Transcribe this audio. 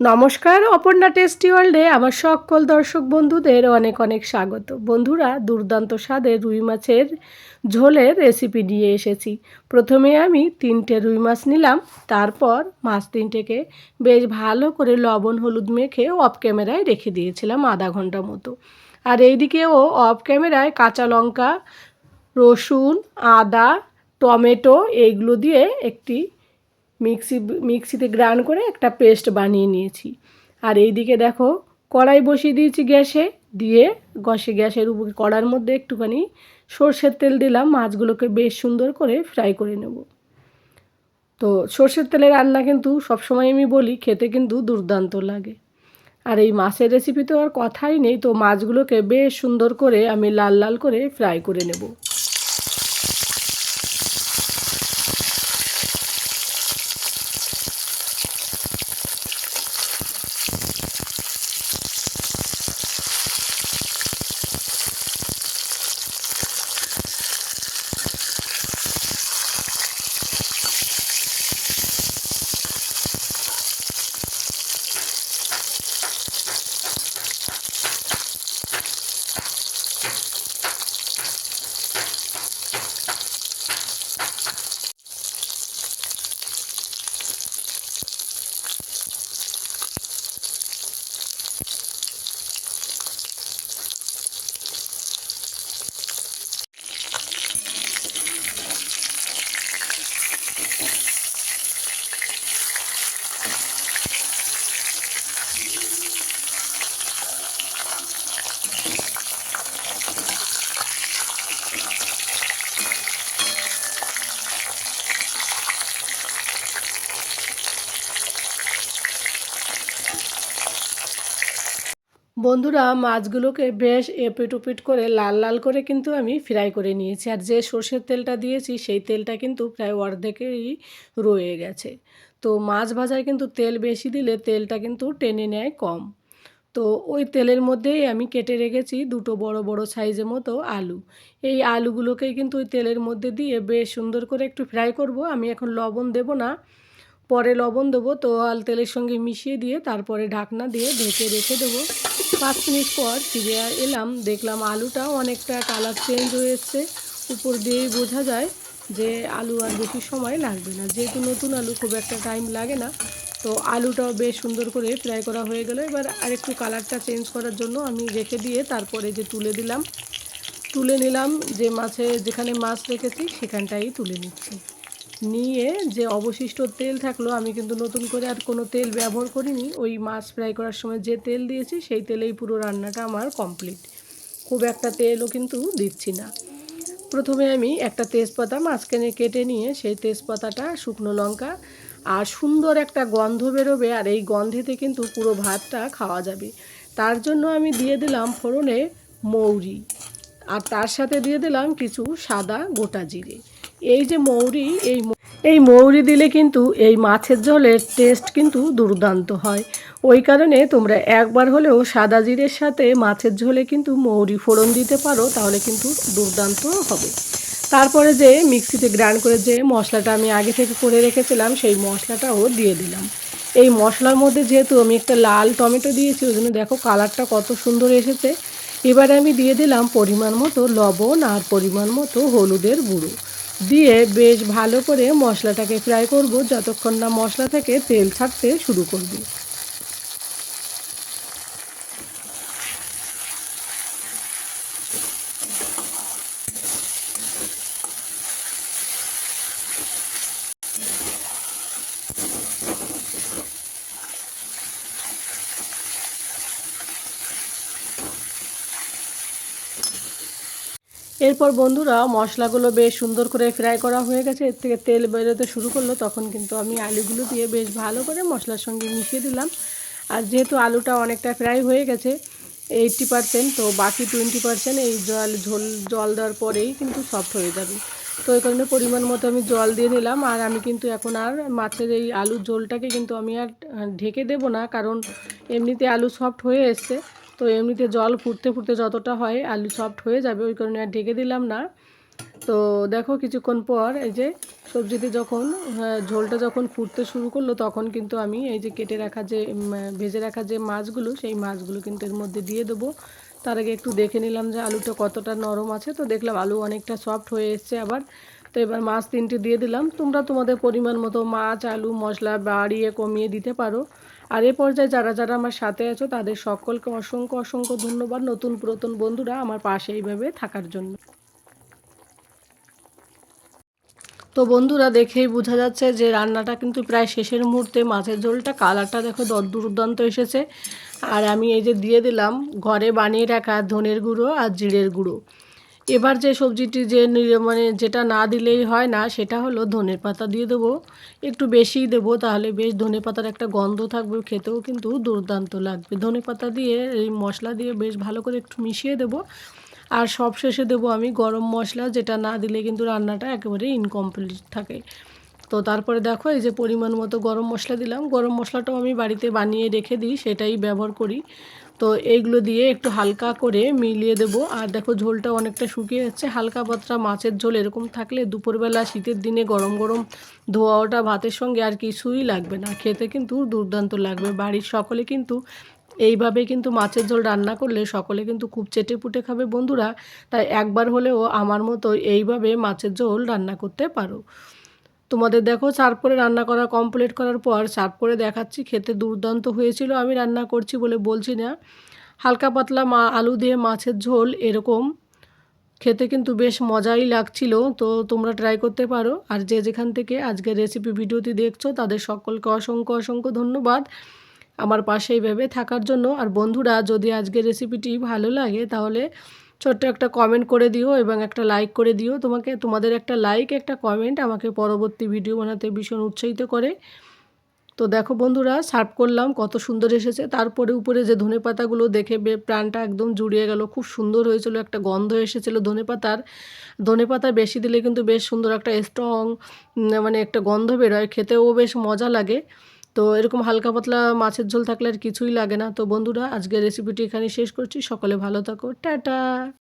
নমস্কার, অপর্ণা টেস্টি ওয়ার্ল্ডে আমার সকল দর্শক বন্ধুদের অনেক অনেক স্বাগত। বন্ধুরা, দুর্দান্ত স্বাদের রুই মাছের ঝোলের রেসিপি নিয়ে এসেছি। প্রথমে আমি 3টে রুই মাছ নিলাম। তারপর মাছ 3টেকে বেশ ভালো করে লবণ হলুদ মেখে অফ ক্যামেরায় রেখে দিয়েছিলাম আধা ঘন্টা মতো। আর এইদিকেও অফ ক্যামেরায় কাঁচা লঙ্কা, রসুন, আদা, টমেটো এইগুলো দিয়ে একটি মিক্সিতে গ্রাইন্ড করে একটা পেস্ট বানিয়ে নিয়েছি। আর এইদিকে দেখো, কড়াই বসিয়ে দিয়েছি গ্যাসে, দিয়ে গ্যাসের উপর কড়ার মধ্যে একটুখানি সর্ষের তেল দিলাম। মাছগুলোকে বেশ সুন্দর করে ফ্রাই করে নেব। তো সর্ষের তেলে রান্না কিন্তু সবসময় আমি বলি খেতে কিন্তু দুর্দান্ত লাগে। আর এই মাছের রেসিপি তো আর কথাই নেই। তো মাছগুলোকে বেশ সুন্দর করে আমি লাল লাল করে ফ্রাই করে নেব। বন্ধুরা, মাছগুলোকে বেশ এপিট ওপিট করে লাল লাল করে কিন্তু আমি ফ্রাই করে নিয়েছি। আর যে সর্ষের তেলটা দিয়েছি সেই তেলটা কিন্তু প্রায় অর্ধেকেরই রয়ে গেছে। তো মাছ ভাজায় কিন্তু তেল বেশি দিলে তেলটা কিন্তু টেনে নেয় কম। তো ওই তেলের মধ্যেই আমি কেটে রেখেছি 2টো বড় বড় সাইজের মতো আলু। এই আলুগুলোকেই কিন্তু ওই তেলের মধ্যে দিয়ে বেশ সুন্দর করে একটু ফ্রাই করব। আমি এখন লবণ দেব না, পরে লবণ দেবো। তো তেলের সঙ্গে মিশিয়ে দিয়ে তারপরে ঢাকনা দিয়ে ঢেকে রেখে দেবো। 5 মিনিট পর ফিরে এলাম, দেখলাম আলুটা অনেকটা কালার চেঞ্জ হয়ে এসছে। উপর দিয়েই বোঝা যায় যে আলু আর বেশি সময় লাগবে না, যেহেতু নতুন আলু খুব একটা টাইম লাগে না। তো আলুটাও বেশ সুন্দর করে ফ্রাই করা হয়ে গেল। এবার আরেকটু কালারটা চেঞ্জ করার জন্য আমি রেখে দিয়ে তারপরে যে তুলে নিলাম, যে যেখানে মাছ রেখেছি সেখানটাই তুলে নিচ্ছি। নিয়ে যে অবশিষ্ট তেল থাকলো, আমি কিন্তু নতুন করে আর কোনো তেল ব্যবহার করিনি। ওই মাছ ফ্রাই করার সময় যে তেল দিয়েছি সেই তেলেই পুরো রান্নাটা আমার কমপ্লিট। খুব একটা তেলও কিন্তু দিচ্ছি না। প্রথমে আমি একটা তেজপাতা মাঝখানে কেটে নিয়ে সেই তেজপাতাটা, শুকনো লঙ্কা, আর সুন্দর একটা গন্ধ বেরোবে। আর এই গন্ধেতে কিন্তু পুরো ভাতটা খাওয়া যাবে। তার জন্য আমি দিয়ে দিলাম ফোড়নে মৌরি, আর তার সাথে দিয়ে দিলাম কিছু সাদা গোটা জিরে। এই যে মৌরি, এই মৌরি দিলে কিন্তু এই মাছের ঝোলের টেস্ট কিন্তু দুর্দান্ত হয়। ওই কারণে তোমরা একবার হলেও সাদা জিরের সাথে মাছের ঝোলে কিন্তু মৌরি ফোড়ন দিতে পারো, তাহলে কিন্তু দুর্দান্ত হবে। তারপরে যে মিক্সিতে গ্রাইন্ড করে যে মশলাটা আমি আগে থেকে করে রেখেছিলাম সেই মশলাটাও দিয়ে দিলাম। এই মশলার মধ্যে যেহেতু আমি একটা লাল টমেটো দিয়েছি, ওই জন্য দেখো কালারটা কত সুন্দর এসেছে। এবারে আমি দিয়ে দিলাম পরিমাণ মতো লবণ আর পরিমাণ মতো হলুদের গুঁড়ো দিয়ে বেশ ভালো করে মশলাটাকে ফ্রাই করব যতক্ষণ না মশলা থেকে তেল ছাড়তে শুরু করবে। এরপর বন্ধুরা, মশলাগুলো বেশ সুন্দর করে ফ্রাই করা হয়ে গেছে, এর থেকে তেল বেরোতে শুরু করলো, তখন কিন্তু আমি আলুগুলো দিয়ে বেশ ভালো করে মশলার সঙ্গে মিশিয়ে দিলাম। আর যেহেতু আলুটা অনেকটা ফ্রাই হয়ে গেছে 80%, তো বাকি 20% এই জল দেওয়ার পরেই কিন্তু সফট হয়ে যাবে। তো এই কারণে পরিমাণ মতো আমি জল দিয়ে দিলাম। আর আমি কিন্তু এখন আর মাছের এই আলুর ঝোলটাকে কিন্তু আমি আর ঢেকে দেবো না, কারণ এমনিতে আলু সফট হয়ে এসছে। তো এমনিতে জল ফুটতে ফুটতে যতটা হয় আলু সফট হয়ে যাবে, ওই কারণে আর ঢেকে দিলাম না। তো দেখো কিছুক্ষণ পর এই যে সবজিতে যখন ঝোলটা যখন ফুটতে শুরু করলো তখন কিন্তু আমি এই যে কেটে রাখা যে ভেজে রাখা যে মাছগুলো সেই মাছগুলো কিন্তু এর মধ্যে দিয়ে দেবো। তার আগে একটু দেখে নিলাম যে আলুটা কতটা নরম আছে, তো দেখলাম আলু অনেকটা সফট হয়ে এসছে আবার। তো এবার মাছ 3টে দিয়ে দিলাম। তোমরা তোমাদের পরিমাণ মতো মাছ আলু মশলা বাড়িয়ে কমিয়ে দিতে পারো। আর এ পর্যায়ে যারা যারা আমার সাথে আছো তাদের সকলকে অসংখ্য অসংখ্য ধন্যবাদ, নতুন পুরাতন বন্ধুরা আমার পাশে এইভাবে থাকার জন্য। তো বন্ধুরা দেখেই বোঝা যাচ্ছে যে রান্নাটা কিন্তু প্রায় শেষের মুহূর্তে। মাছের ঝোলটা কালারটা দেখো দুর্দান্ত এসেছে। আর আমি এই যে দিয়ে দিলাম ঘরে বানিয়ে রাখা ধনের গুঁড়ো আর জিরের গুঁড়ো। এবার যে সবজিটি যে মানে যেটা না দিলেই হয় না সেটা হলো ধনের পাতা দিয়ে দেবো, একটু বেশিই দেবো, তাহলে বেশ ধনে পাতার একটা গন্ধ থাকবে, খেতেও কিন্তু দুর্দান্ত লাগবে। ধনে পাতা দিয়ে এই মশলা দিয়ে বেশ ভালো করে একটু মিশিয়ে দেবো। আর সবশেষে দেবো আমি গরম মশলা, যেটা না দিলে কিন্তু রান্নাটা একেবারে ইনকমপ্লিট থাকে। তো তারপরে দেখো এই যে পরিমাণ মতো গরম মশলা দিলাম। গরম মশলাটাও আমি বাড়িতে বানিয়ে রেখে দিই, সেটাই ব্যবহার করি। তো এইগুলো দিয়ে একটু হালকা করে মিলিয়ে দেবো। আর দেখো ঝোলটা অনেকটা শুকিয়ে যাচ্ছে। হালকা পাতলা মাছের ঝোল এরকম থাকলে দুপুরবেলা শীতের দিনে গরম গরম ধোয়া ওটা ভাতের সঙ্গে আর কিছুই লাগবে না, খেতে কিন্তু দুর্দান্ত লাগবে। বাড়ির সকলে কিন্তু এইভাবে কিন্তু মাছের ঝোল রান্না করলে সকলে কিন্তু খুব চেটেপুটে খাবে বন্ধুরা। তাই একবার হলেও আমার মতো এইভাবে মাছের ঝোল রান্না করতে পারো। তোমাদের দেখো সার্ভ করে রান্না করা কমপ্লিট করার পর সার্ভ করে দেখাচ্ছি। খেতে দুর্দান্ত হয়েছিল, আমি রান্না করছি বলে বলছি না। হালকা পাতলা আলু দিয়ে মাছের ঝোল এরকম খেতে কিন্তু বেশ মজাই লাগছিল। তো তোমরা ট্রাই করতে পারো। আর যে যেখান থেকে আজকের রেসিপি ভিডিওটি দেখছো তাদের সকলকে অসংখ্য অসংখ্য ধন্যবাদ আমার পাশে এইভাবে থাকার জন্য। আর বন্ধুরা যদি আজকের রেসিপিটি ভালো লাগে তাহলে ছোট্ট একটা কমেন্ট করে দিও এবং একটা লাইক করে দিও। তোমাদের একটা লাইক একটা কমেন্ট আমাকে পরবর্তী ভিডিও বানাতে ভীষণ উৎসাহিত করে। তো দেখো বন্ধুরা সার্ভ করলাম, কত সুন্দর এসেছে। তারপরে উপরে যে ধনেপাতাগুলো দেখে প্রাণটা একদম জুড়িয়ে গেল। খুব সুন্দর হয়েছিল, একটা গন্ধ এসেছিল ধনেপাতার। ধনেপাতা বেশি দিলে কিন্তু বেশ সুন্দর একটা স্ট্রং মানে একটা গন্ধ বেরোয়, খেতেও বেশ মজা লাগে। তো এরকম হালকা পাতলা মাছের ঝোল থাকলে আর কিছুই লাগে না। তো বন্ধুরা আজকের রেসিপিটি এখানে শেষ করছি। সকলে ভালো থাকো, টাটা।